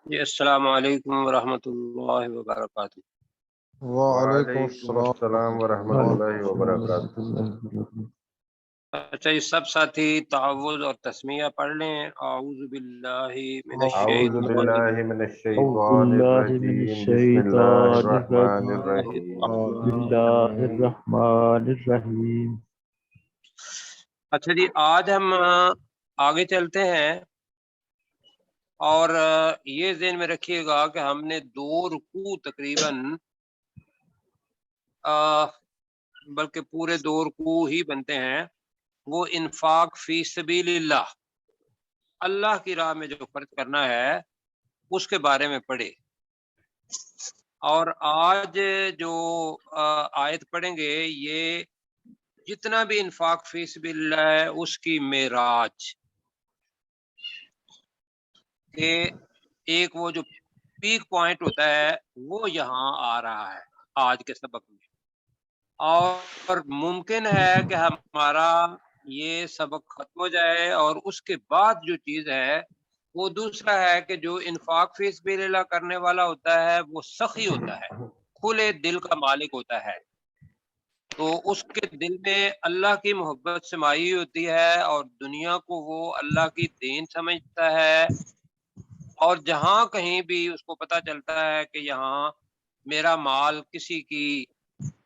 جی السلام علیکم ورحمۃ اللہ وبرکاتہ۔ وعلیکم وعلیکم السلام السلام ورحمۃ اللہ وبرکاتہ۔ اچھا، یہ سب ساتھی تعوذ اور تسمیہ پڑھ لیں۔ اعوذ باللہ من اعوذ الشیطان باللہ من الشیطان الرجیم، بسم اللہ الرحمن الرحیم۔ الرجیم۔ الرحیم۔ الرحمن الرحیم۔ اچھا جی، آج ہم آگے چلتے ہیں اور یہ ذہن میں رکھیے گا کہ ہم نے 2 رکوع تقریباً بلکہ پورے 2 رکوع ہی بنتے ہیں، وہ انفاق فی سبیل اللہ، اللہ کی راہ میں جو خرچ کرنا ہے اس کے بارے میں پڑھے۔ اور آج جو آیت پڑھیں گے یہ جتنا بھی انفاق فی سبیل اللہ ہے اس کی معراج، کہ ایک وہ جو پیک پوائنٹ ہوتا ہے وہ یہاں آ رہا ہے آج کے سبق میں، اور ممکن ہے کہ ہمارا یہ سبق ختم ہو جائے اور اس کے بعد جو چیز ہے وہ دوسرا ہے کہ جو انفاق فی سبیل اللہ کرنے والا ہوتا ہے وہ سخی ہوتا ہے، کھلے دل کا مالک ہوتا ہے، تو اس کے دل میں اللہ کی محبت سمائی ہوتی ہے اور دنیا کو وہ اللہ کی دین سمجھتا ہے، اور جہاں کہیں بھی اس کو پتہ چلتا ہے کہ یہاں میرا مال کسی کی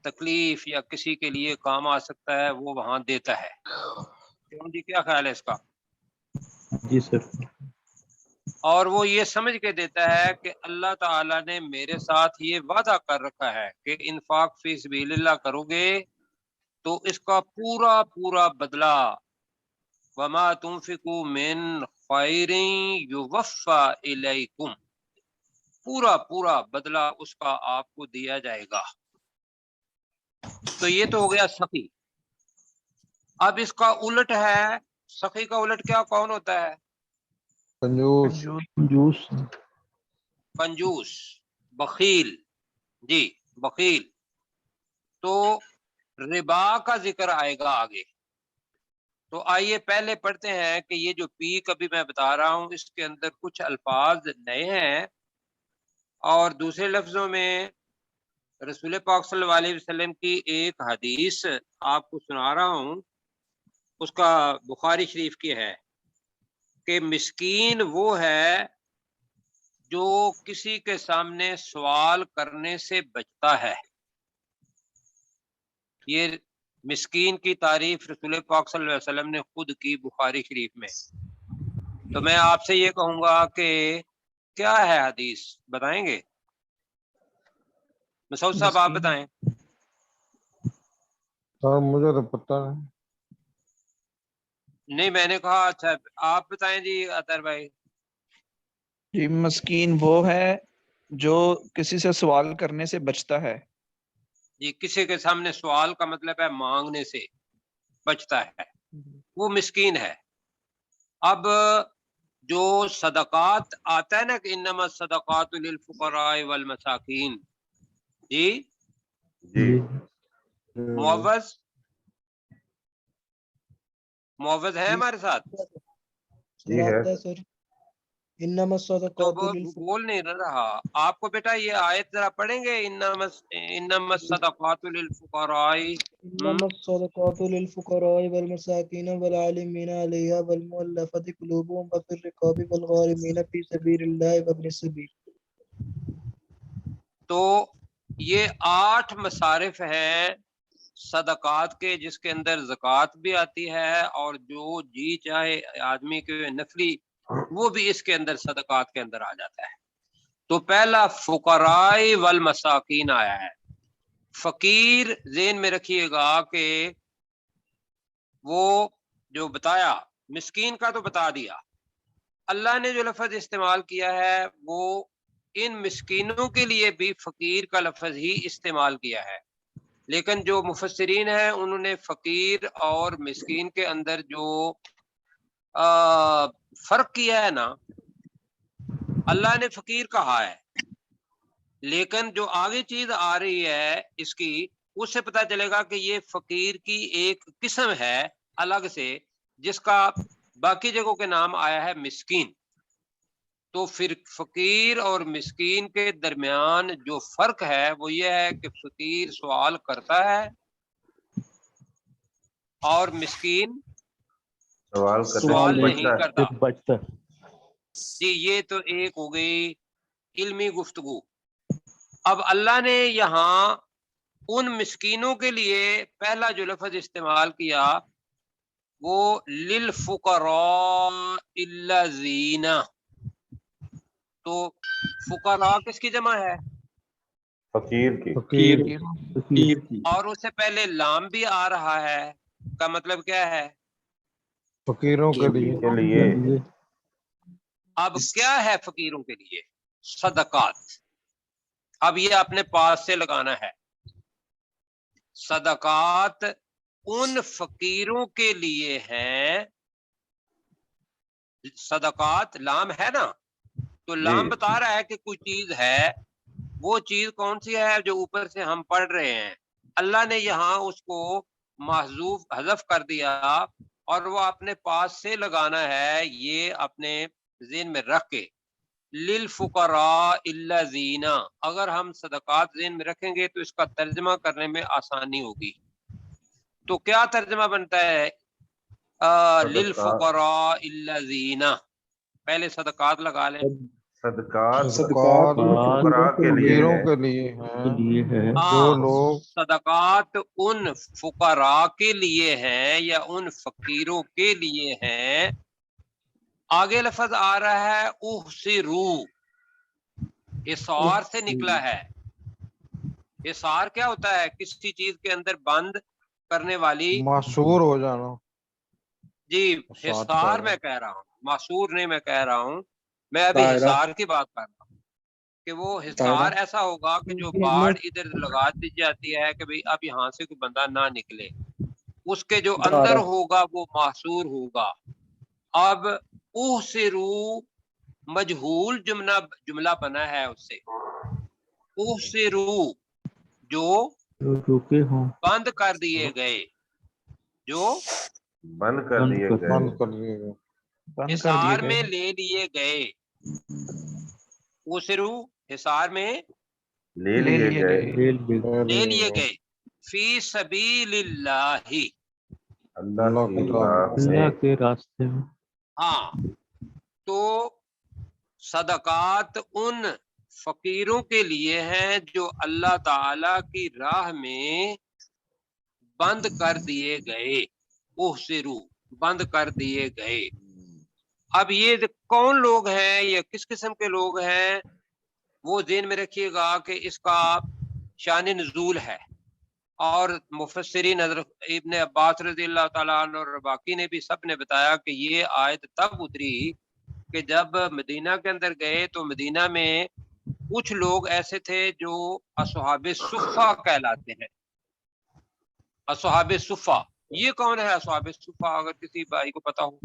تکلیف یا کسی کے لیے کام آ سکتا ہے وہ وہاں دیتا ہے۔ کیوں جی، کیا خیال ہے اس کا؟ جی سر۔ اور وہ یہ سمجھ کے دیتا ہے کہ اللہ تعالیٰ نے میرے ساتھ یہ وعدہ کر رکھا ہے کہ انفاق فی سبیل اللہ کرو گے تو اس کا پورا پورا بدلہ، وما تنفقوا من خیر یوفى الیکم، پورا پورا بدلہ اس کا آپ کو دیا جائے گا۔ تو یہ تو ہو گیا سخی۔ اب اس کا الٹ ہے، سخی کا الٹ کیا کون ہوتا ہے؟ کنجوس۔ کنجوس۔ کنجوس، بخیل، جی بخیل۔ تو ربا کا ذکر آئے گا آگے، تو آئیے پہلے پڑھتے ہیں کہ یہ جو پیک ابھی میں بتا رہا ہوں اس کے اندر کچھ الفاظ نئے ہیں، اور دوسرے لفظوں میں رسول پاک صلی اللہ علیہ وسلم کی ایک حدیث آپ کو سنا رہا ہوں، اس کا بخاری شریف کی ہے کہ مسکین وہ ہے جو کسی کے سامنے سوال کرنے سے بچتا ہے۔ یہ مسکین کی تعریف رسول پاک صلی اللہ علیہ وسلم نے خود کی بخاری شریف میں۔ تو میں آپ سے یہ کہوں گا کہ کیا ہے حدیث، بتائیں گے؟ مسعود صاحب آپ بتائیں۔ سر مجھے تو پتہ نہیں، میں نے کہا اچھا آپ بتائیں جی اطہر بھائی۔ جی، مسکین وہ ہے جو کسی سے سوال کرنے سے بچتا ہے۔ جی، کسی کے سامنے سوال کا مطلب ہے مانگنے سے بچتا ہے، وہ مسکین ہے۔ اب جو صدقات آتا ہے نا کہ انما الصدقات للفقراء والمساکین، جی جی معوض ہے ہمارے ساتھ؟ جی ہے۔ انما تو الصدقات وہ بول نہیں رہا آپ کو بیٹا، یہ آیت ذرا پڑھیں گے؟ انما الصدقات للفقراء، للفقراء والمساکین والعالمین علیہا والمؤلفۃ قلوبهم وفی الرقاب والغارمین فی سبیل اللہ وابن السبیل۔ تو یہ 8 مصارف ہیں صدقات کے، جس کے اندر زکوٰۃ بھی آتی ہے، اور جو جی چاہے آدمی کے نفلی وہ بھی اس کے اندر صدقات کے اندر آ جاتا ہے۔ تو پہلا فقراء والمساکین آیا ہے۔ فقیر ذہن میں رکھیے گا کہ وہ جو بتایا، مسکین کا تو بتا دیا، اللہ نے جو لفظ استعمال کیا ہے وہ ان مسکینوں کے لیے بھی فقیر کا لفظ ہی استعمال کیا ہے، لیکن جو مفسرین ہیں انہوں نے فقیر اور مسکین کے اندر جو فرق کیا ہے نا، اللہ نے فقیر کہا ہے، لیکن جو آگے چیز آ رہی ہے اس کی، اس سے پتہ چلے گا کہ یہ فقیر کی ایک قسم ہے الگ سے، جس کا باقی جگہوں کے نام آیا ہے مسکین۔ تو پھر فقیر اور مسکین کے درمیان جو فرق ہے وہ یہ ہے کہ فقیر سوال کرتا ہے اور مسکین سوال کرنے سوال سے نہیں بچتا ہے۔ کرتا۔ بچتا جی یہ تو ایک ہو گئی علمی گفتگو۔ اب اللہ نے یہاں ان مسکینوں کے لیے پہلا جو لفظ استعمال کیا وہ للفقراء الذین، تو فقراء کس کی جمع ہے؟ فقیر کی۔ فقیر فقیر اور اس سے پہلے لام بھی آ رہا ہے، کا مطلب کیا ہے؟ فقیروں کے لیے کے لیے اب کیا ہے فقیروں کے لیے؟ صدقات۔ اب یہ اپنے پاس سے لگانا ہے۔ صدقات ان فقیروں کے لیے ہیں، صدقات لام ہے نا، تو لام بتا رہا ہے کہ کوئی چیز ہے، وہ چیز کون سی ہے جو اوپر سے ہم پڑھ رہے ہیں؟ اللہ نے یہاں اس کو محذوف حذف کر دیا اور وہ اپنے پاس سے لگانا ہے، یہ اپنے ذہن میں رکھ کے للفقراء الذین، اگر ہم صدقات ذہن میں رکھیں گے تو اس کا ترجمہ کرنے میں آسانی ہوگی۔ تو کیا ترجمہ بنتا ہے؟ للفقراء الذین، پہلے صدقات لگا لیں۔ صدقات صدقات فقراء کے لیے فقیروں ہے۔ کے لیے ہیں لیے ہے جو ہاں، لوگ صدقات ان فقراء کے لیے ہیں یا ان فقیروں کے لیے ہیں۔ آگے لفظ آ رہا ہے احصروا، حصار سے نکلا ہے۔ حصار کیا ہوتا ہے؟ کسی چیز کے اندر بند کرنے والی، معصور ہو جانا۔ جی حصار میں کہہ رہا ہوں، معصور نہیں میں کہہ رہا ہوں، میں ابھی حصار کی بات کر رہا ہوں کہ وہ حصار ایسا ہوگا کہ جو باڑ ادھر لگا دی جاتی ہے کہ بھئی اب یہاں سے کوئی بندہ نہ نکلے، اس کے جو اندر ہوگا وہ محصور ہوگا۔ اب احصروا مجہول جملہ بنا ہے اس سے، احصروا جو رکے ہوں بند کر دیے گئے، جو بند کر دیے گئے۔ بند کر دیے گئے۔ بند کر حصار دیے میں گئے۔ لے لیے گئے، احصروا حصار میں لے لیے گئے۔ لے لیے گئے، فی سبیل اللہ، اللہ کی اللہ راہ میں۔ اللہ کے راستے میں۔ ہاں تو صدقات ان فقیروں کے لیے ہیں جو اللہ تعالی کی راہ میں بند کر دیے گئے، احصروا بند کر دیے گئے۔ اب یہ کون لوگ ہیں یا کس قسم کے لوگ ہیں وہ ذہن میں رکھیے گا کہ اس کا شان نزول ہے، اور مفسرین حضرت ابن عباس رضی اللہ تعالیٰ عنہ اور باقی نے بھی سب نے بتایا کہ یہ آیت تب اتری کہ جب مدینہ کے اندر گئے تو مدینہ میں کچھ لوگ ایسے تھے جو اصحاب صفہ کہلاتے ہیں۔ اصحاب صفہ، یہ کون ہے اصحاب صفہ؟ اگر کسی بھائی کو پتا ہو۔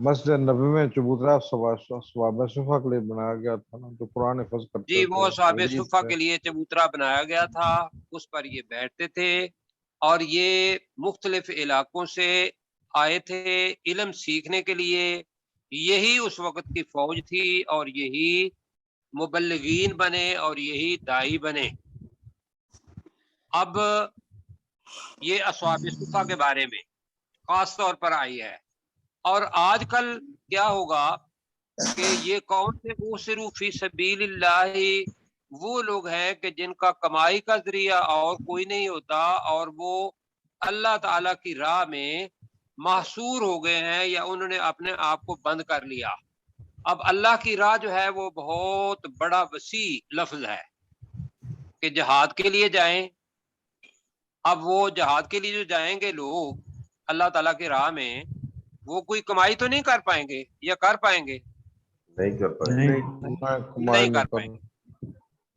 مسجد نبی میں چبوترا ثواب صفحہ کے لیے بنایا گیا تھا نا، جو قرآن حفظ کرتے جی تھے، وہ اصحاب حدیث صفہ سے۔ کے لیے چبوترا بنایا گیا تھا، اس پر یہ بیٹھتے تھے اور یہ مختلف علاقوں سے آئے تھے علم سیکھنے کے لیے۔ یہی اس وقت کی فوج تھی اور یہی مبلغین بنے اور یہی دائی بنے۔ اب یہ اصحاب صفہ کے بارے میں خاص طور پر آئی ہے، اور آج کل کیا ہوگا کہ یہ کون سے احصروا فی سبیل اللہ، وہ لوگ ہیں کہ جن کا کمائی کا ذریعہ اور کوئی نہیں ہوتا اور وہ اللہ تعالی کی راہ میں محصور ہو گئے ہیں یا انہوں نے اپنے آپ کو بند کر لیا۔ اب اللہ کی راہ جو ہے وہ بہت بڑا وسیع لفظ ہے کہ جہاد کے لیے جائیں۔ اب وہ جہاد کے لیے جو جائیں گے لوگ اللہ تعالیٰ کی راہ میں، وہ کوئی کمائی تو نہیں کر پائیں گے یا کر پائیں گے؟ نہیں کر پائے۔ نہیں کر پائیں گے،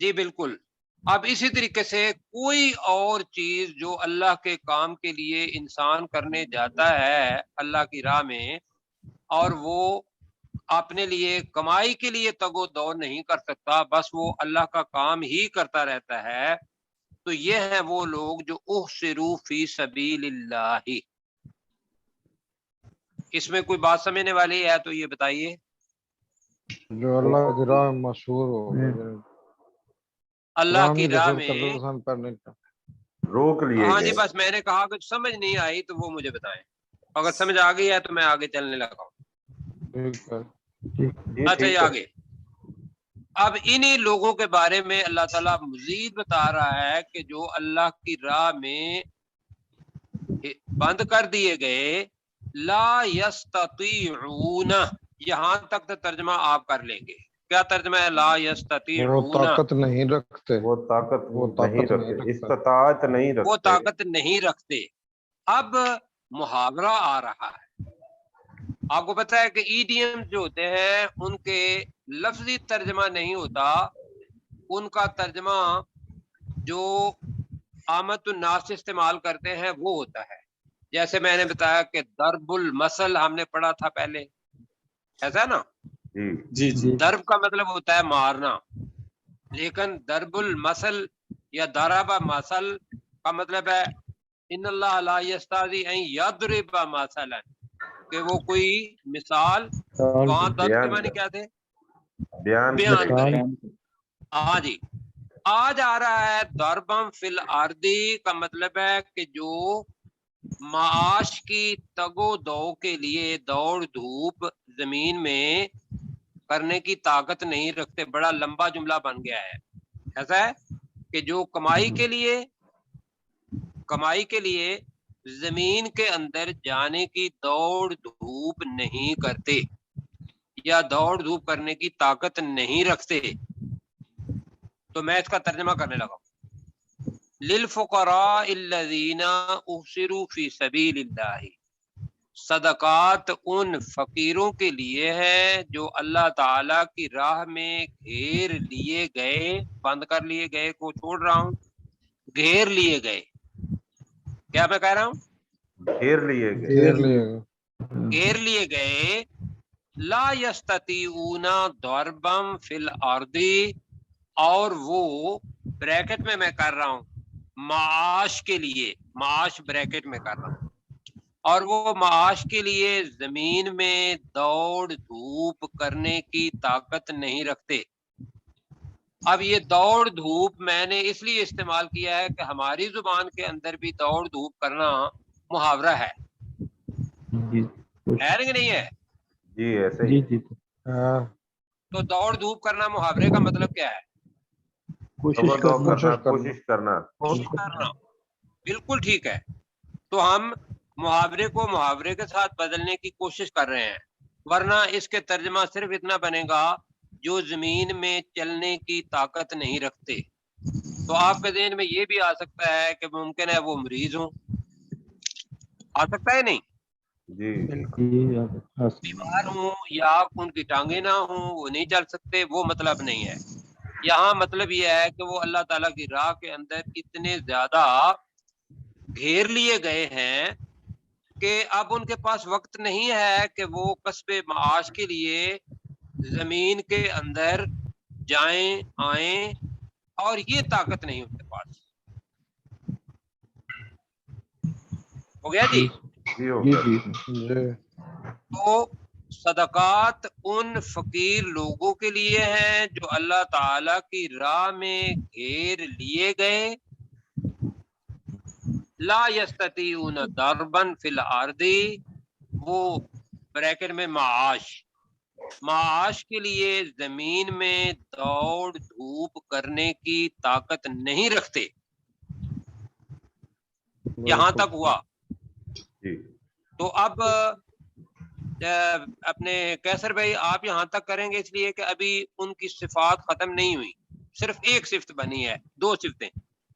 جی بالکل۔ اب اسی طریقے سے کوئی اور چیز جو اللہ کے کام کے لیے انسان کرنے جاتا ہے اللہ کی راہ میں اور وہ اپنے لیے کمائی کے لیے تگ و دو نہیں کر سکتا، بس وہ اللہ کا کام ہی کرتا رہتا ہے، تو یہ ہیں وہ لوگ جو احصروا فی سبیل اللہ۔ اس میں کوئی بات سمجھنے والی ہے تو یہ بتائیے۔ جو اللہ کی راہ میں مشہور ہو اللہ کی راہ قرآن میں قدر پڑھنے کا روک لیے ہاں جی گئے. بس میں نے کہا کہ سمجھ نہیں آئی تو وہ مجھے بتائیں، اگر سمجھ آ گئی ہے تو میں آگے چلنے لگا ہوں۔ ٹھیک ہے جی اچھا ٹھیک یہ ہے. آگے اب انہی لوگوں کے بارے میں اللہ تعالیٰ مزید بتا رہا ہے کہ جو اللہ کی راہ میں بند کر دیے گئے، لا یستطیعون، یہاں تک تو ترجمہ آپ کر لیں گے، کیا ترجمہ ہے لا وہ یستطیعون؟ طاقت نہیں رکھتے، وہ طاقت وہ نہیں طاقت نہیں رکھتے، رکھتا، استطاعت نہیں وہ رکھتے. طاقت نہیں رکھتے۔ اب محاورہ آ رہا ہے، آپ کو پتہ ہے کہ ایڈیم جو ہوتے ہیں ان کے لفظی ترجمہ نہیں ہوتا، ان کا ترجمہ جو عامت الناس استعمال کرتے ہیں وہ ہوتا ہے۔ جیسے میں نے بتایا کہ ضرب المثل ہم نے پڑھا تھا پہلے، ایسا ہے نا؟ جی جی ضرب کا مطلب ہوتا ہے مارنا، لیکن ضرب المثل یا ضرب مثل کا مطلب ہے ان اللہ لا یستحی ان یضرب مثلا، کہ وہ کوئی مثال، وہاں ضرب کے بیان معنی کر، کیا تھے؟ بیان بیان کرے. کرے۔ ہاں جی، آج آ رہا ہے ضربم فی الارضی کا مطلب ہے کہ جو معاش کی تگ و دو کے لیے دوڑ دھوپ زمین میں کرنے کی طاقت نہیں رکھتے۔ بڑا لمبا جملہ بن گیا ہے، ایسا ہے کہ جو کمائی کے لیے زمین کے اندر جانے کی دوڑ دھوپ نہیں کرتے یا دوڑ دھوپ کرنے کی طاقت نہیں رکھتے، تو میں اس کا ترجمہ کرنے لگا ہوں۔ للفقراء الذین احصروا فی سبیل اللہ، صدقات ان فقیروں کے لیے ہے جو اللہ تعالی کی راہ میں گھیر لیے گئے، بند کر لیے گئے کو چھوڑ رہا ہوں، گھیر لیے گئے، کیا میں کہہ رہا ہوں؟ گھیر لیے گئے. گھیر لیے گا، گھیر لیے گئے، لا یستطیعون ضربا فی الارض، اور وہ بریکٹ میں کر رہا ہوں معاش کے لیے، معاش بریکٹ میں کر رہا ہوں، اور وہ معاش کے لیے زمین میں دوڑ دھوپ کرنے کی طاقت نہیں رکھتے۔ اب یہ دوڑ دھوپ میں نے اس لیے استعمال کیا ہے کہ ہماری زبان کے اندر بھی دوڑ دھوپ کرنا محاورہ ہے جی کہ نہیں ہے؟ جی ایسے ہی جی ہے. جی ہاں تو دوڑ دھوپ کرنا محاورے کا مطلب کیا ہے؟ کوشش دبا دو کرنا، کرنا، کوشش کرنا، کوشش کرنا. کوشش کرنا، بالکل ٹھیک ہے۔ تو ہم محاورے کو محاورے کے ساتھ بدلنے کی کوشش کر رہے ہیں، ورنہ اس کے ترجمہ صرف اتنا بنے گا جو زمین میں چلنے کی طاقت نہیں رکھتے۔ تو آپ کے ذہن میں یہ بھی آ سکتا ہے کہ ممکن ہے وہ مریض ہوں، آ سکتا ہے نہیں؟ جی جی بیمار ہوں یا ان کی ٹانگیں نہ ہوں، وہ نہیں چل سکتے، وہ مطلب نہیں ہے۔ یہاں مطلب یہ ہے کہ وہ اللہ تعالیٰ کی راہ کے اندر اتنے زیادہ گھیر لیے گئے ہیں کہ اب ان کے پاس وقت نہیں ہے کہ وہ کسب معاش کے لیے زمین کے اندر جائیں آئیں، اور یہ طاقت نہیں ان کے پاس۔ ہو گیا جی؟ جی ہو جی گیا. جی جی تو صدقات ان فقیر لوگوں کے لیے ہیں جو اللہ تعالی کی راہ میں گھیر لیے گئے، لا یستطیعون ضربا فی الارض، وہ بریکٹ میں معاش کے لیے زمین میں دوڑ دھوپ کرنے کی طاقت نہیں رکھتے۔ یہاں تک ہوا۔ جی تو اب اپنے کیسر بھائی آپ یہاں تک کریں گے، اس لیے کہ ابھی ان کی صفات ختم نہیں ہوئی، صرف ایک صفت بنی ہے، دو صفتیں،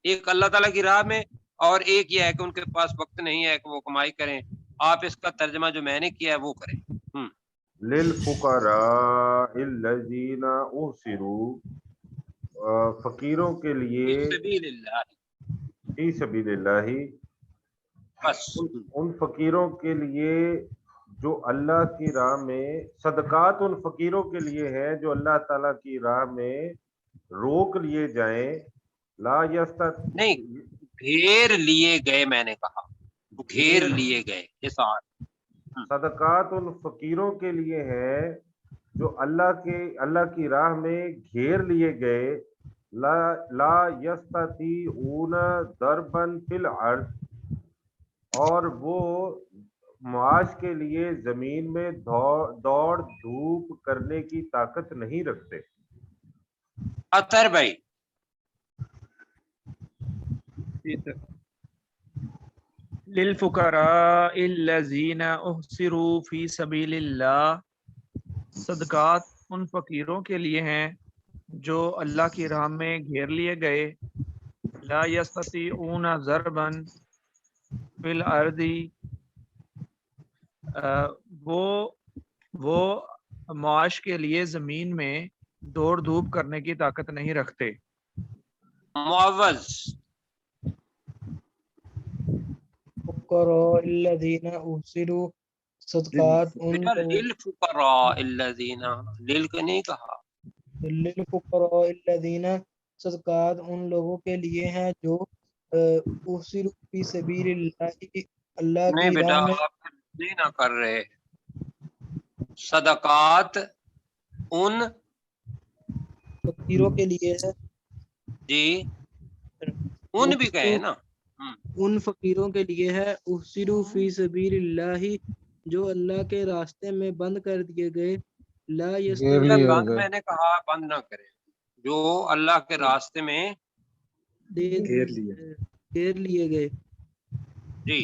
ایک اللہ تعالیٰ کی راہ میں اور ایک یہ ہے کہ ان کے پاس وقت نہیں ہے کہ وہ کمائی کریں۔ آپ اس کا ترجمہ جو میں نے کیا ہے وہ کریں۔ للفقراء الذین احصروا، فقیروں کے لیے فی سبیل اللہ، فی سبیل اللہ، بس ان فقیروں کے لیے جو اللہ کی راہ میں، صدقات ان فقیروں کے لیے ہے جو اللہ تعالیٰ کی راہ میں روک لیے جائیں، لا نہیں، گھیر لیے گئے، میں نے کہا گھیر لیے گئے، اس آیت۔ صدقات ان فقیروں کے لیے ہے جو اللہ کی راہ میں گھیر لیے گئے لا یستطیعون ضربا فی الارض، اور وہ معاش کے لیے زمین میں دوڑ دھوپ کرنے کی طاقت نہیں رکھتے۔ اطہر بھائی للفقراء الذین احصروا فی سبیل اللہ، صدقات ان فقیروں کے لیے ہیں جو اللہ کی راہ میں گھیر لیے گئے، لا یستطیعون ضربا فی الارض، وہ معاش کے لیے زمین میں دوڑ دھوپ کرنے کی طاقت نہیں رکھتے۔ معوض فقراء الذین احصروا، صدقات ان بیٹا للفقراء الذین، لل کو نہیں کہا، للفقراء الذین، صدقات ان لوگوں کے لیے ہیں جو احصروا فی سبیل اللہ، اللہ نہیں کی بیٹا راہ میں آپ نہیں نہ کر رہے، صدقات ان فقیروں کے لیے ہے، جی ان بھی کہیں نا، ان فقیروں کے لیے ہے، احصروا فی سبیل اللہ، جو اللہ کے راستے میں بند کر دیے گئے، لا گھیر یستطیعون لیے بند گئے، میں نے کہا بند نہ کریں، جو اللہ کے راستے میں گھیر لیے گئے، جی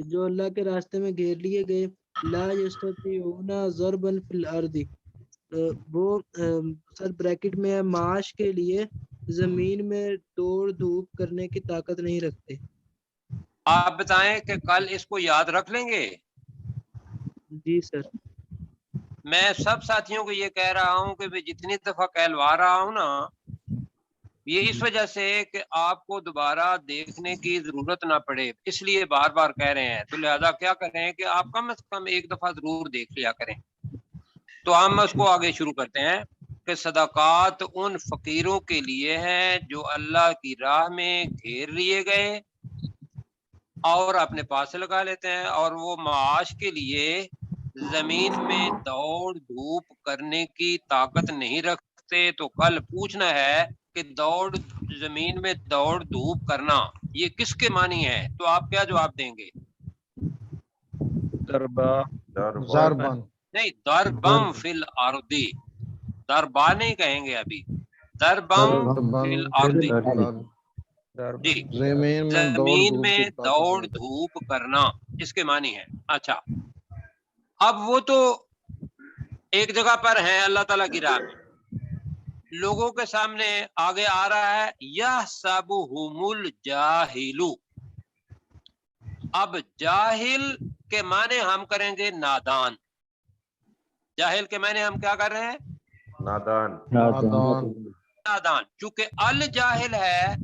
جو اللہ کے راستے میں گھیر لیے گئے، لا یستطیعون ضربا فی الارض، وہ سر بریکٹ میں ہے، معاش کے لیے زمین میں دوڑ دھوپ کرنے کی طاقت نہیں رکھتے۔ آپ بتائیں کہ کل اس کو یاد رکھ لیں گے؟ جی سر۔ میں سب ساتھیوں کو یہ کہہ رہا ہوں کہ میں جتنی دفعہ کہلوا رہا ہوں نا، یہ اس وجہ سے کہ آپ کو دوبارہ دیکھنے کی ضرورت نہ پڑے، اس لیے بار بار کہہ رہے ہیں، تو لہذا کیا کریں کہ آپ کم از کم ایک دفعہ ضرور دیکھ لیا کریں۔ تو ہم اس کو آگے شروع کرتے ہیں کہ صدقات ان فقیروں کے لیے ہیں جو اللہ کی راہ میں گھیر لیے گئے اور اپنے پاس سے لگا لیتے ہیں، اور وہ معاش کے لیے زمین میں دوڑ دھوپ کرنے کی طاقت نہیں رکھتے۔ تو کل پوچھنا ہے کہ زمین میں دوڑ دھوپ کرنا یہ کس کے معنی ہے؟ تو آپ کیا جواب دیں گے؟ ضربہ ضربن، نہیں، دربم فی الارضی، دربا نہیں کہیں گے ابھی، دربم فی الارضی، جی زمین میں دوڑ دھوپ کرنا اس کے معنی ہے۔ اچھا، اب وہ تو ایک جگہ پر ہیں اللہ تعالیٰ کی راہ میں، لوگوں کے سامنے آگے آ رہا ہے یحسبہم الجاہل، اب جاہل کے معنی ہم کریں گے نادان، جاہل کے معنی ہم کیا کر رہے ہیں؟ نادان۔ نادان، چونکہ الجاہل ہے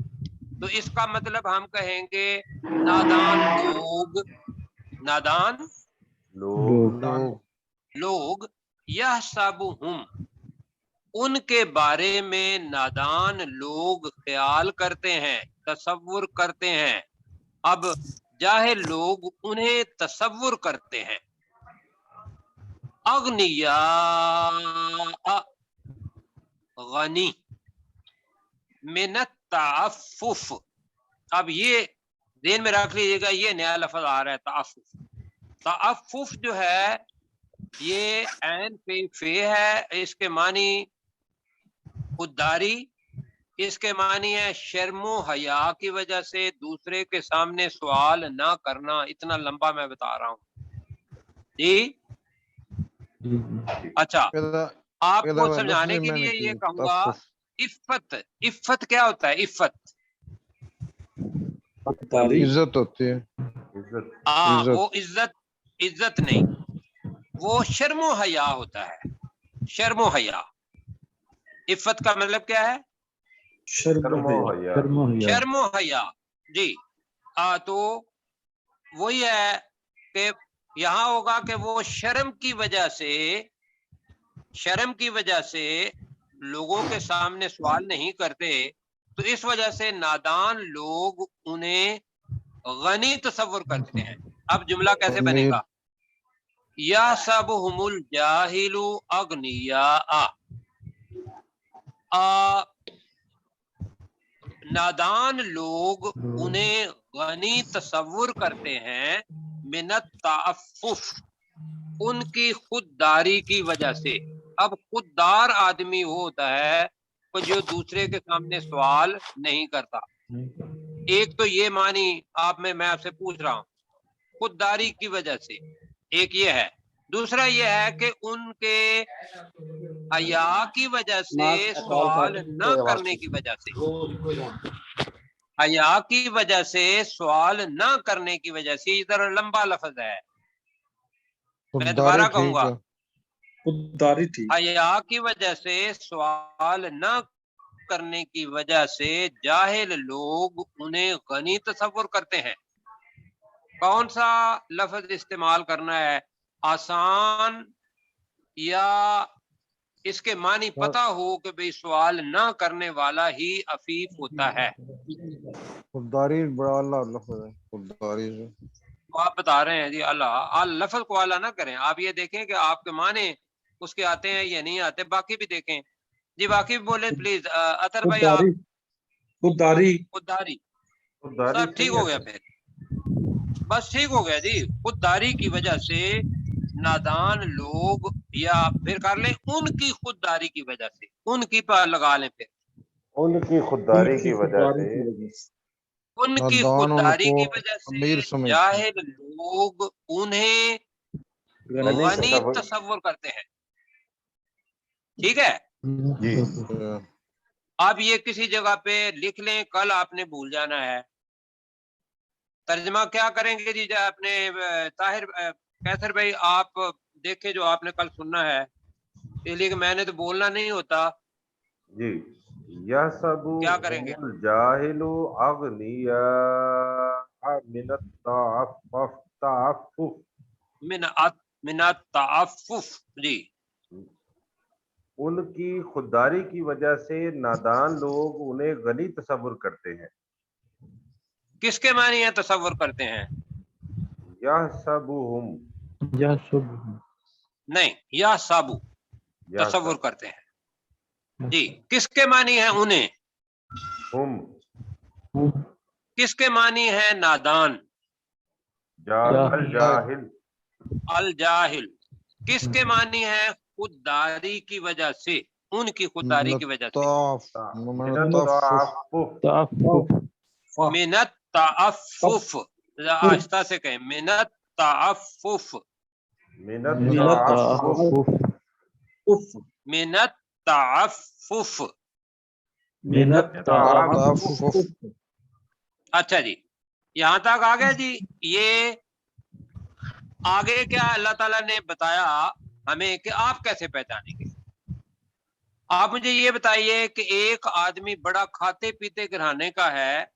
تو اس کا مطلب ہم کہیں گے نادان لوگ، نادان لوگ، یحسبہم ان کے بارے میں نادان لوگ خیال کرتے ہیں، تصور کرتے ہیں، اب جاہل لوگ انہیں تصور کرتے ہیں، اغنیاء غنی من التعفف، اب یہ ذہن میں رکھ لیجیے گا، یہ نیا لفظ آ رہا ہے تعفف۔ تعفف جو ہے یہ عین پہ فے ہے، اس کے معنی خودداری، اس کے معنی ہے شرم و حیا کی وجہ سے دوسرے کے سامنے سوال نہ کرنا، اتنا لمبا میں بتا رہا ہوں جی۔ اچھا، آپ کو سمجھانے کے لیے یہ کہوں گا، عفت، عفت کیا ہوتا ہے؟ عفت عزت ہوتی ہے، وہ عزت نہیں، وہ شرم و حیا ہوتا ہے، شرم و حیا۔ عفت کا مطلب کیا ہے؟ شرم و حیا، جی۔ تو وہی ہے کہ یہاں ہوگا کہ وہ شرم کی وجہ سے لوگوں کے سامنے سوال نہیں کرتے، تو اس وجہ سے نادان لوگ انہیں غنی تصور کرتے ہیں۔ اب جملہ کیسے بنے گا؟ यहसबुहुमुल जाहिलु अग्निया, नादान लोग उन्हें गनी तसव्वुर करते हैं मिनत ताअफ्फुफ, उनकी खुददारी की वजह से। अब खुददार आदमी वो होता है कि जो दूसरे के सामने सवाल नहीं करता। एक तो ये मानी आप में मैं आपसे पूछ रहा हूँ खुददारी की वजह से, एक ये है। दूसरा ये है कि उनके हया की वजह से सवाल न करने की वजह से, हया की वजह से सवाल न करने की वजह से, इधर लंबा लफ्ज है, मैं दोबारा कहूंगा, खुददारी थी। हया की वजह से सवाल न करने की वजह से जाहिल लोग उन्हें गनी तसव्वुर करते हैं। कौन सा लफ्ज इस्तेमाल करना है, आसान या इसके मानी पता हो कि भाई सवाल न करने वाला ही अफीफ होता है। खुददारी बड़ा अल्लाह लफ्ज़ है, खुददारी से। तो आप बता रहे हैं जी अल्लाह, लफ्ज को आला ना करें। आप ये देखें कि आपके माने उसके आते हैं या नहीं आते, बाकी भी देखें जी। बाकी भी बोले प्लीज। अतर भाई आप खुददारी खुददारी खुददारी सब ठीक हो गया, फिर बस ठीक हो गया जी। खुददारी की वजह से नादान लोग, या फिर कर लें उनकी खुददारी की वजह से, उनकी पर लगा लें, फिर उनकी खुददारी की वजह से, उनकी नादान खुददारी उनको की वजह अमीर से समझते हैं। जाहिल लोग उन्हें गनी तसव्वुर करते हैं। ठीक है जी। अब ये किसी जगह पे लिख लें, कल आपने भूल जाना है। तर्जमा क्या करेंगे जी अपने ताहिर कैसर भाई, आप देखें जो आपने कल सुनना है, इसलिए कि मैंने तो बोलना नहीं होता जी। यह सब क्या करेंगे? जाहिलु अग्निया मिनत ताअफ्फुफ, मिनत ताअफ्फुफ जी। उनकी खुददारी की वजह से नादान लोग उन्हें गनी तसव्वुर करते हैं। किसके मानी है तसव्वुर करते हैं? यह सब या सब नहीं, या साबु तसव्वुर करते हैं जी। किसके मानी है उन्हें? हम किसके मानी है नादान? अल जाहिल, अल जाहिल। किसके मानी है खुददारी की वजह से? उनकी खुददारी की वजह से। मिनत ताअफ्फुफ, आहिस्ता से कहें, मिनत ताअफ्फुफ, मिनत ताअफ्फुफ। अच्छा जी, यहाँ तक आ गया जी। ये आगे क्या अल्लाह ताला ने बताया हमें कि आप कैसे पहचानेंगे। आप मुझे ये बताइए कि एक आदमी बड़ा खाते पीते घराने का है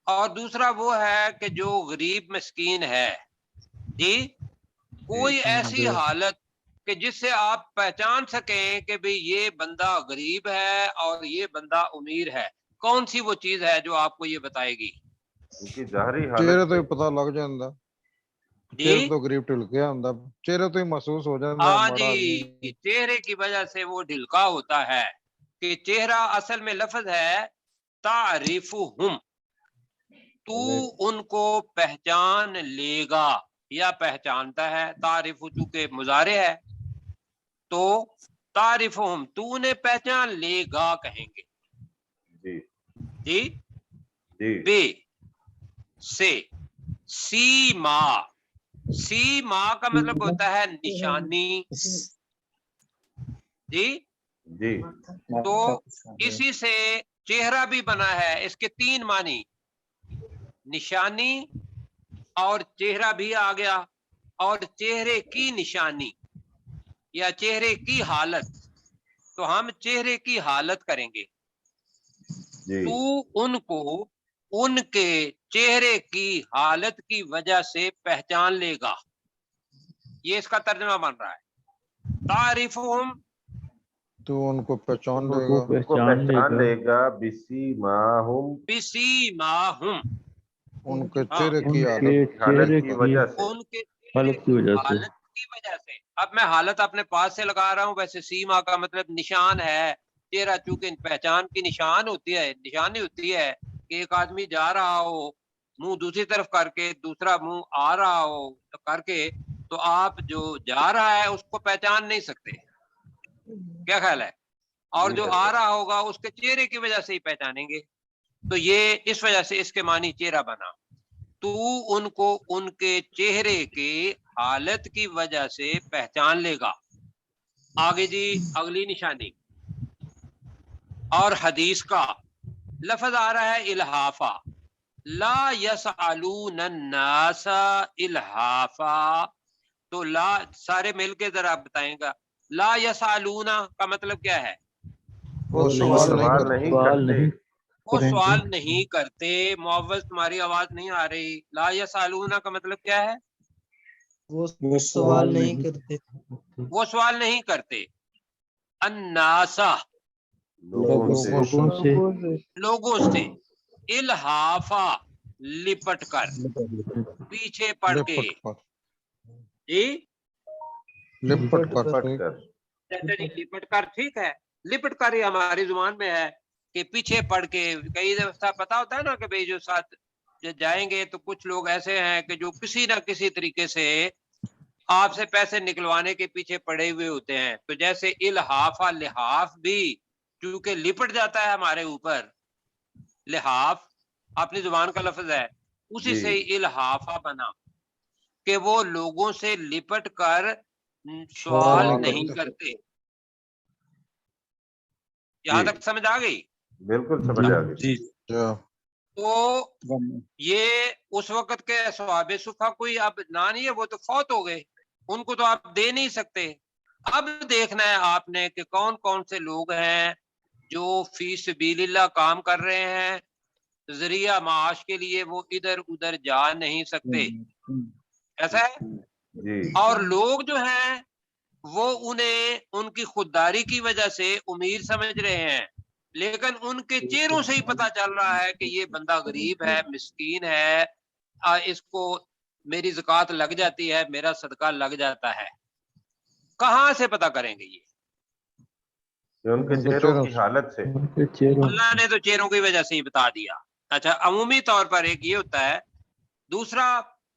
और दूसरा वो है कि जो गरीब मिस्कीन है जी। कोई ऐसी हालत कि जिससे आप पहचान सकें कि भाई ये बंदा गरीब है और ये बंदा अमीर है, कौन सी वो चीज है जो आपको ये बताएगी? उनकी जाहरी चेहरे हालत तो ही पता लग जाता, चेहरे तो गरीब ढिलके आंदा, चेहरे तो ही महसूस हो जाता। हाँ जी, चेहरे की वजह से वो ढिलका होता है। कि चेहरा असल में लफ्ज है तारिफुहुम, तू उनको पहचान लेगा या पहचानता है। तारिफु चूंकि मुजारे है तो तारिफुहुम, तू उन्हें पहचान लेगा कहेंगे जी जी। जी। बे से सीमा, सीमा का मतलब होता है निशानी जी। जी। तो इसी से चेहरा भी बना है। इसके तीन मानी, निशानी और चेहरा भी आ गया, और चेहरे की निशानी या चेहरे की हालत। तो हम चेहरे की हालत करेंगे। तू उनको उनके चेहरे की हालत की वजह से पहचान लेगा, ये इसका तर्जुमा बन रहा है। तारिफुहुम, तो उनको पहचान लेगा बिसीमाहुम, बिसीमाहुम, उनके चेहरे की हालत की वजह से, उनके हालत की वजह से हालत की वजह से, अब मैं हालत अपने पास से लगा रहा हूँ, वैसे सीमा का मतलब निशान है, चेहरा चूंकि पहचान की निशान होती है, निशानी होती है कि एक आदमी जा रहा हो मुंह दूसरी तरफ करके, दूसरा मुंह आ रहा हो तो करके, तो आप जो जा रहा है उसको पहचान नहीं सकते, क्या ख्याल है? और जो आ रहा होगा उसके चेहरे की वजह से ही पहचानेंगे। तो ये इस वजह से इसके मानी चेहरा बना। तू उनको उनके चेहरे के हालत की वजह से पहचान लेगा। आगे जी अगली निशानी और हदीस का लफ्ज आ रहा है इल्हाफा, ला यसअलून अन्नासा इल्हाफा। तो ला सारे मिलके जरा बताएंगा, ला यसअलूना का मतलब क्या है? वो सवाल नहीं सवाल नहीं करते। करते। वो सवाल नहीं करते। मुअव्वज़ तुम्हारी आवाज नहीं आ रही। ला यसअलूना का मतलब क्या है? वो वो सवाल नहीं करते। वो सवाल नहीं करते। अन्नासा लोगों से लोगों से लोगों से, इल्हाफा लिपट कर, पीछे पड़ के। लिपट कर, जी लिपट कर, पट ठीक। कर। चाचा जी लिपट कर ठीक है, लिपट कर ही हमारी जुबान में है कि पीछे पड़ के। कई दफा पता होता है ना कि भाई जो साथ जो जाएंगे तो कुछ लोग ऐसे हैं कि जो किसी ना किसी तरीके से आपसे पैसे निकलवाने के पीछे पड़े हुए होते हैं। तो जैसे इल्हाफा लिहाफ भी क्योंकि लिपट जाता है हमारे ऊपर, लिहाफ अपनी जुबान का लफ्ज है, उसी जी। से ही इल्हाफा बना कि वो लोगों से लिपट कर सवाल नहीं करते। यहां जी। तक समझ आ गई? बिल्कुल समझ आ गई। जी तो ये उस वक्त के सवाबे सुफा कोई अब ना नहीं है, वो तो फौत हो गए, उनको तो आप दे नहीं सकते। अब देखना है आपने कि कौन कौन से लोग हैं जो फी सबीलिल्लाह काम कर रहे हैं, जरिया माश के लिए वो इधर उधर जा नहीं सकते, ऐसा है। जी। और लोग जो हैं वो उन्हें उनकी खुददारी की वजह से अमीर समझ रहे हैं, लेकिन उनके चेहरों से ही पता चल रहा है कि ये बंदा गरीब है, मिस्कीन है, इसको मेरी ज़कात लग जाती है, मेरा सदका लग जाता है। कहाँ से पता करेंगे ये? उनके उनके चेहरों चेहरों की से। हालत से। उनके चेहरों अल्लाह ने तो चेहरों की वजह से ही बता दिया। अच्छा, अमूमी तौर पर एक ये होता है। दूसरा,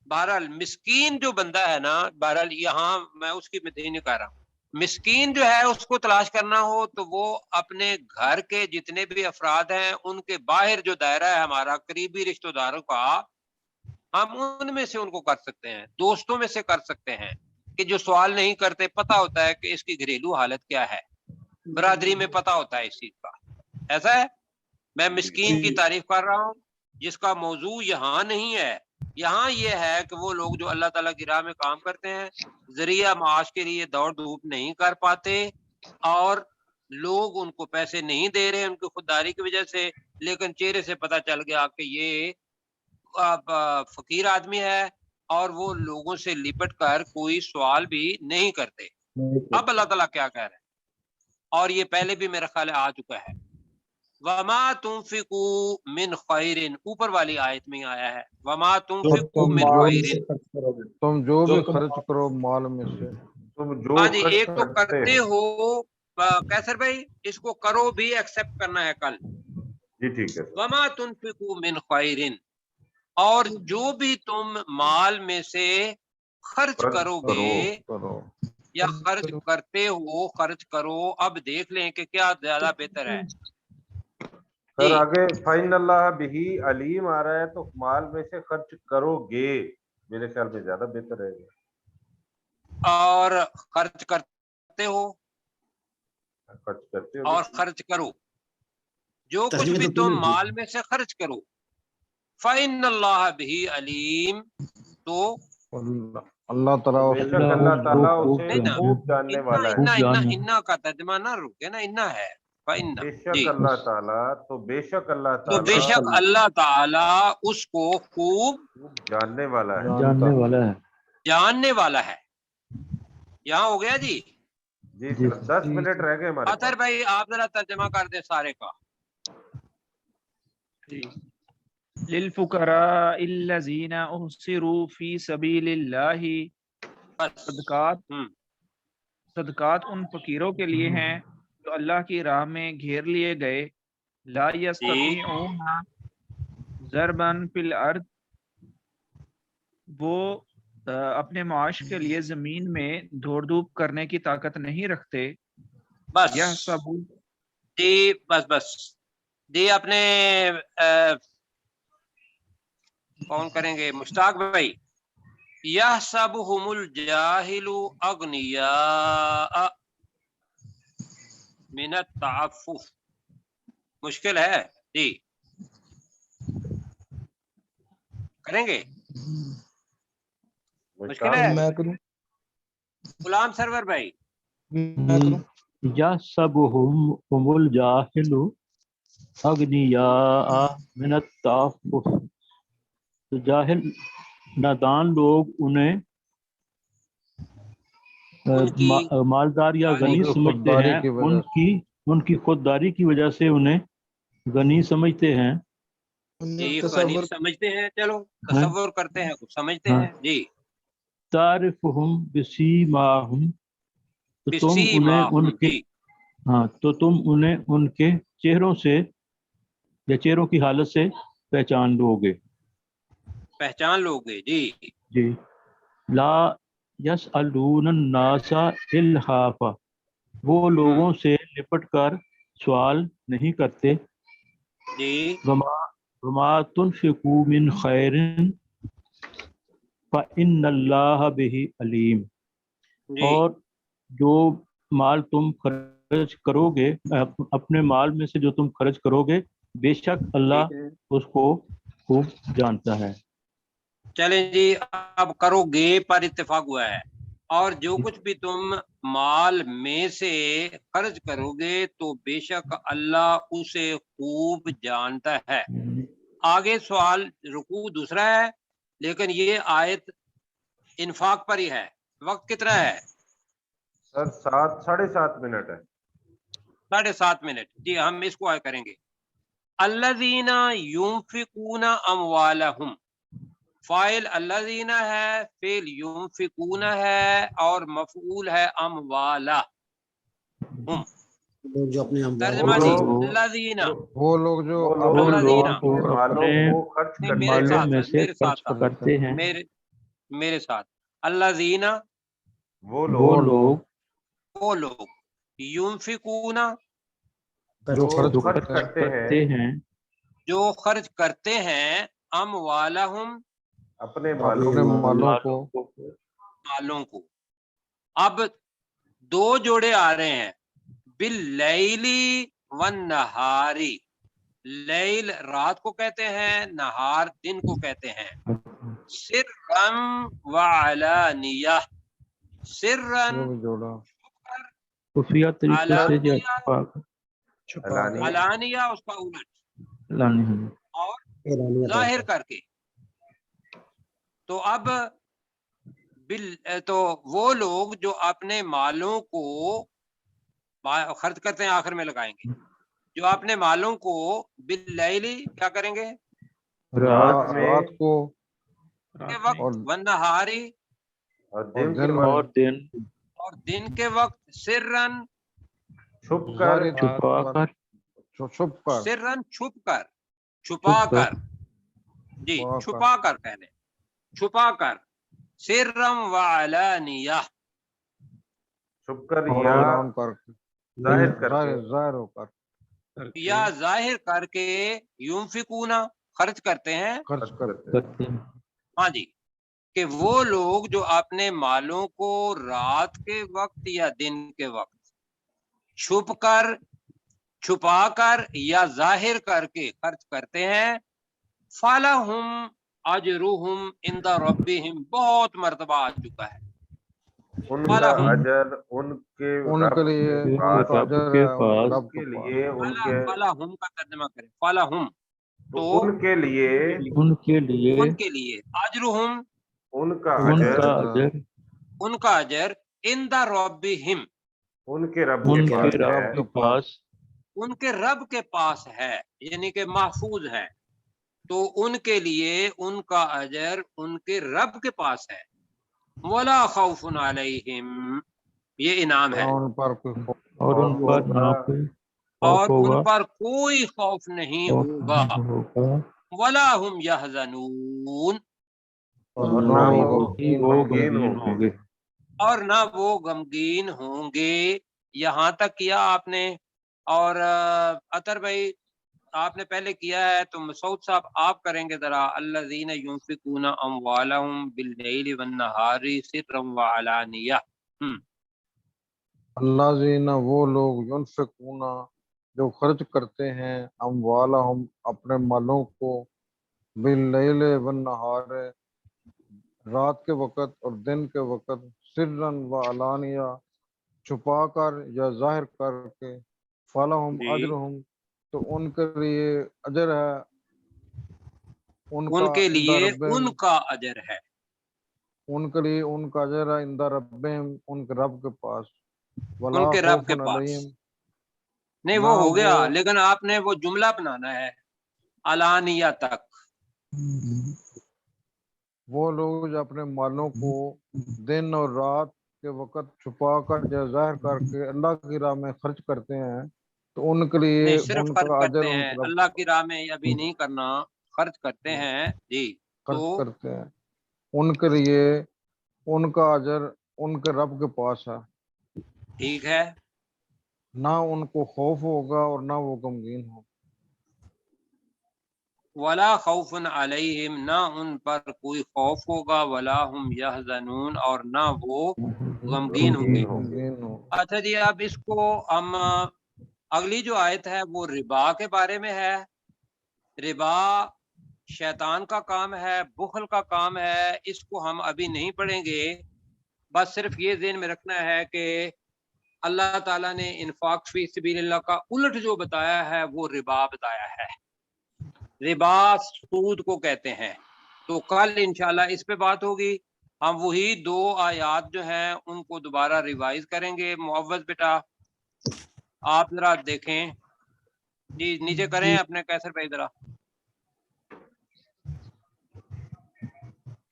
बहरहाल मिस्कीन जो बंदा है ना, बहरहाल यहाँ मैं उसकी मदद नहीं कर रहा हूँ। मिस्कीन जो है उसको तलाश करना हो तो वो अपने घर के जितने भी अफराद हैं उनके बाहर जो दायरा है हमारा करीबी रिश्तेदारों का, हम उनमें से उनको कर सकते हैं, दोस्तों में से कर सकते हैं कि जो सवाल नहीं करते, पता होता है कि इसकी घरेलू हालत क्या है, बरादरी में पता होता है इस चीज का। ऐसा है। मैं मिस्कीन की तारीफ कर रहा हूँ, जिसका मौजू यहाँ नहीं है। यहाँ ये है कि वो लोग जो अल्लाह ताला की राह में काम करते हैं, जरिया माश के लिए दौड़ धूप नहीं कर पाते और लोग उनको पैसे नहीं दे रहे उनकी खुददारी की वजह से, लेकिन चेहरे से पता चल गया कि ये फकीर आदमी है और वो लोगों से लिपट कर कोई सवाल भी नहीं करते। अब अल्लाह ताला क्या कह रहे हैं, और ये पहले भी मेरा ख्याल आ चुका है। वमा तुनफिकू मिन खैरिन, ऊपर वाली आयत में आया है, वमा तुनफिकू मिन खैरिन। तुम जो भी खर्च करो माल में से। तुम जो हाँ जी, खर्च एक तो करते करते हो। हो कैसर भाई, इसको करो भी एक्सेप्ट करना है कल। जी ठीक है। वमा तुनफिकू मिन खैरिन, और जो भी तुम माल में से खर्च खर्च करोगे करो या खर्च करते हो, खर्च करो। अब देख लें कि क्या ज्यादा बेहतर है। सर जी, आगे फाइन अल्लाह बिही अलीम आ रहा है, तो माल में से खर्च करोगे मेरे ख्याल में ज्यादा बेहतर रहेगा। और खर्च करते हो खर्च करते हो और खर्च करो, जो कुछ भी तुम माल में से खर्च करो, फाइन अल्लाह बिही अलीम, तो अल्लाह ताला बेशक अल्लाह ताला उसे नहीं ना, खूब जानने इन्ना वाला है। इन्ना इन्ना इन्ना का तर्जमा ना रुके ना, इन्ना है फाइन्ना। बेशक जी, अल्लाह ताला, तो बेशक अल्लाह तो ताला बेशक अल्लाह ताला उसको खूब खूब जानने वाला है। जानने वाला है। जानने वाला है। यहाँ हो गया जी। जी सर 10 मिनट रह गए हमारे अतर पास। भाई आप जरा तर्जमा कर दे सारे का। लिलफुकरा इल्लज़ीना उहसिरू फी सबीलिल्लाहि, बस صدقات हम्म, صدقات ان فقیروں کے لیے ہیں جو اللہ کی راہ میں گھیر لیے گئے، لا जी یستطیعون ضربا فی الارض، وہ اپنے معاش کے لیے زمین میں دوڑ دھوپ کرنے کی طاقت نہیں رکھتے، बस یہ سب जी बस बस जी अपने कौन करेंगे मुश्ताक भाई यह सब हुमुल जाहिलु अग्निया मिनत ताफुफ मुश्किल है जी करेंगे मुश्किल है मैं करूं गुलाम सरवर भाई मैं करूं यहसबुहुम जाहिलु अगनिया मिन अत्ताफुफ, तो जाहिल नादान लोग उन्हें उनकी मालदार या गनी यानी समझते खुददारी हैं, की वजह उनकी खुददारी की वजह से उन्हें गनी समझते हैं। जी उन्हें गनी तसव्वुर समझते हैं चलो तसव्वुर करते हैं कुछ समझते हाँ। हैं जी तारिफुहुम बिसीमाहुम, तो तुम बिसी उन्हें माहुम उनके जी हाँ तो तुम उन्हें उनके चेहरों से या चेहरों की हालत से पहचान लोगे। पहचान लोगे जी जी ला यसअलून नासा इल्हाफा, वो लोगों से लिपट कर सवाल नहीं करते। जी वमा तुनफिकू मिन खैरिन फ़इन्नल्लाह बिही अलीम, जी और जो माल तुम खर्च करोगे, अपने माल में से जो तुम खर्च करोगे, बेशक अल्लाह ठीक है उसको खूब जानता है। चलें जी अब करोगे पर इत्तेफाक हुआ है और जो कुछ भी तुम माल में से खर्च करोगे तो बेशक अल्लाह उसे खूब जानता है। आगे सवाल रुकू दूसरा है लेकिन ये आयत इन्फाक पर ही है। वक्त कितना है? सर 7.5 मिनट है। 7.5 मिनट जी हम इसको आगे करेंगे। अल्लज़ीना युनफिकूना अमवालहुम, फाइल अल्लज़ीना है, फेल युनफिकूना है और मफऊल है अमवाला हुम। लोग जो अपने तर्जुमा जी लोग- अल्लज़ीना वो लोग जो वो वो लोग अल्लज़ीना जो अपने मालों को खर्च नहीं, करते मेरे मालों साथ में साथ से मेरे साथ खर्च साथ करते हैं, मेरे साथ अल्लज़ीना वो वो लोग लोग युनफिकूना जो खर्च जो खर्च खर्च करते करते हैं हैं, जो खर्च करते हैं अमवालहुम अपने अपने मालों को मालों को मालों को। अब दो जोड़े आ रहे हैं बिल लैली वन नहारी। लैल रात को कहते हैं, नहार दिन को कहते हैं। सिर्रन व अलानिया, सिर्रन वो भी जोड़ा खुफिया तरीके से जो अलानिया अलानिया उसका उलट लानी है। और एलानिया जाहिर तौर करके। तो अब तो वो लोग जो अपने मालों को खर्च करते हैं, आखिर में लगाएंगे, जो अपने मालों को बिल्लैली क्या करेंगे रात रात को के वक्त और वन्नहारी और दिन के दिन वक्त और दिन और दिन के वक्त सिर्रन छुप कर छुप कर सिर्रन छुप कर, छुपा कर जी, छुपा कर कहने, छुपा कर सिर्रम व अलानिया, छुप कर और या ऐलान करके जाहिर करके जाहिर होकर या जाहिर करके युनफिकूना खर्च करते हैं। खर्च करते करते हैं। हाँ जी, कि वो लोग जो अपने मालों को रात के वक्त या दिन के वक्त छुप कर, छुपा कर या जाहिर करके खर्च करते हैं। फलहुम अजरुहुम इंदा रब्बिहिम, बहुत मर्तबा आ चुका है। उनका फलहुम अजर उनके उनके रब लिए के पास उनका रब अजर के है पास रब उनके के पास लिए उनके फलहुम का तर्जुमा करें, फलहुम तो तो उनके लिए उनके लिए उनके लिए अजरुहुम उनका उनका अजर अजर उनका अजर इंदा रब्बिहिम उनके रब के उनके पास रब है के पास उनके रब के पास है, यानी कि महफूज है। तो उनके लिए उनका अजर उनके रब के पास है। वला खौफुन अलैहिम, ये इनाम है, उन पर कोई और उन पर ना कोई खौफ और उन होगा पर कोई खौफ नहीं होगा, होगा वला हुम यहज़नून, और ना ना वो कि वो गमगीन गमगीन होंगे। होंगे। और ना वो गमगीन होंगे। यहाँ तक किया आपने। और अतर भाई आपने पहले किया है, तो मसूद साहब आप करेंगे जरा। अल्लज़ीना युनफ़िक़ूना अम्वालहुम बिल्लैलि वन्नहारि सिर्रन व अलानिया। अल्लाह जीना वो लोग युनफिकूना जो खर्च करते हैं अम्वालहुम अपने मालों को बिल्लैल वन नहार रात के वक़्त और दिन के वक़्त सिर्रन व अलानिया छुपा कर या जाहिर करके फलहुम जी, अजरहुम तो उनके लिए अजर है उनका उनके इंदा लिए रब्बिहिम उनका अजर है। उनके लिए उनका अजर है इंदा रब्बिहिम उनके रब के पास वला उनके रब के खौफुन पास। अलैहिम नहीं ना वो हो वो गया, लेकिन आपने वो जुमला बनाना है अलानिया तक। वो लोग जो अपने मालों को दिन और रात के वक़्त छुपा कर या जाहिर करके अल्लाह की राह में खर्च करते हैं तो उनके लिए नहीं, सिर्फ खर्च उनका करते अजर हैं, उनके रब अल्लाह की राह में अभी नहीं करना, खर्च करते हैं जी। खर्च तो करते हैं उनके लिए उनका अजर उनके रब के पास है ठीक है। ना उनको खौफ होगा और ना वो गमगीन हो वला खौफुन अलैहिम, ना उन पर कोई खौफ होगा, वला हुम यहज़नून, और ना वो गमगीन होंगे। गमगीन हो अच्छा जी, अब इसको हम अगली जो आयत है वो रिबा के बारे में है। रिबा शैतान का काम है, बुखल का काम है, इसको हम अभी नहीं पढ़ेंगे। बस सिर्फ ये ज़हन में रखना है कि अल्लाह ताला ने इन्फाक फी सबीलिल्लाह का उलट जो बताया है वो रिबा बताया है। रिबा सूद को कहते हैं। तो कल इंशाल्लाह इस पे बात होगी। हम वही 2 आयात जो हैं उनको दोबारा रिवाइज करेंगे। मुअव्वज़ बेटा आप जरा देखें जी, नीचे करें जी अपने कैसर भाई जरा,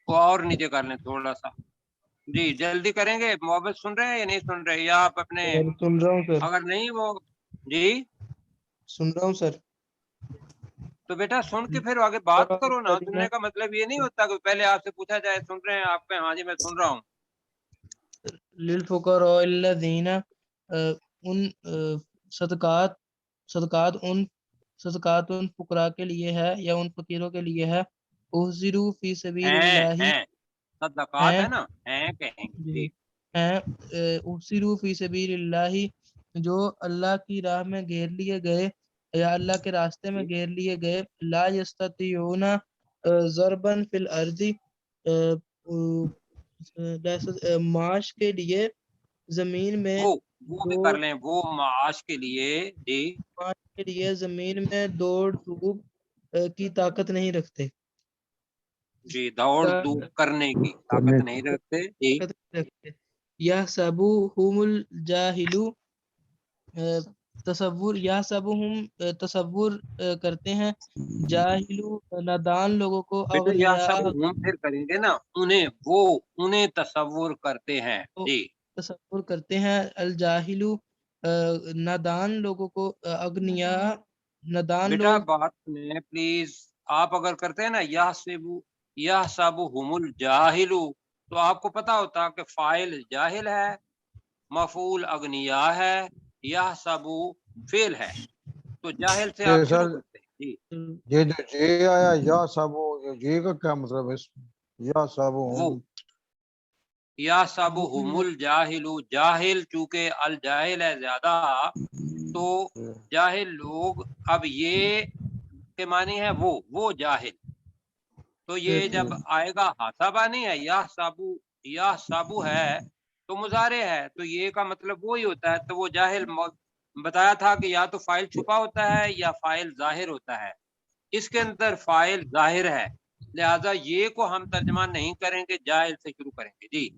और नीचे कर लें थोड़ा सा जी, जल्दी करेंगे। मुअव्वज़ सुन रहे हैं या नहीं सुन रहे, या आप अपने सर सुन रहा हूँ सर, अगर नहीं वो जी, सुन रहा हूँ सर। तो बेटा सुन के फिर आगे बात करो ना। करीमा सुनने का मतलब ये नहीं होता कि पहले आपसे पूछा जाए सुन रहे हैं आप पे, हाँ जी मैं सुन रहा हूँ। लिल फुकराल्लज़ीना उन सदकात सदकात उन फुकरा के लिए है या उन फकीरों के लिए है। उहसिरू फी सबीलिल्लाहि हैं सदकात हैं है ना, हैं कहेंगे जी जी। हैं उहसिरू फी सबीलिल्लाहि जो अल्लाह की राह में घेर लिए गए या अल्लाह के रास्ते में घेर लिए गए। ला यस्ततियूना ज़रबन फिल अर्दी माश के लिए जमीन में वो भी कर दौड़ लें, वो माश के लिए जी। माश के लिए जमीन में दौड़ धूप की ताकत नहीं रखते। जी, दौड़ धूप करने की ताकत नहीं रखते जी। यह सबू हुमुल जाहिलू तसव्वुर यह सब हम तसव्वुर करते हैं जाहिलू नादान लोगों को बेटा यह अगनिया सब हम फिर करेंगे ना, उन्हें तसव्वुर करते हैं को जी। तसव्वुर करते हैं अल जाहिलू नादान लोगों को अगनिया नादान बेटा लोग बात सुनिए प्लीज। आप अगर करते हैं ना यह सब हुमुल जाहिलू, तो आपको पता होता कि फाइल जाहिल है, मफूल अगनिया है, यह सबू फेल है। तो जाहिल से आप ये शुरू सर करते हैं जी। ये जो ये आया या साबो ये का क्या मतलब है इसमें या साबो वो या सबू हुमुल जाहिलू, जाहिल चूंकि अल जाहिल है ज्यादा, तो जाहिल लोग, अब ये के मानी है वो जाहिल। तो ये जब आएगा हासाबानी है, या साबू है तो मुजारे है, तो ये का मतलब वो ही होता है। तो वो जाहिल बताया था कि या तो फाइल छुपा होता है या फाइल जाहिर होता है। इसके अंदर फाइल जाहिर है, लिहाजा ये को हम तर्जमा नहीं करेंगे, जाहिल से शुरू करेंगे जी।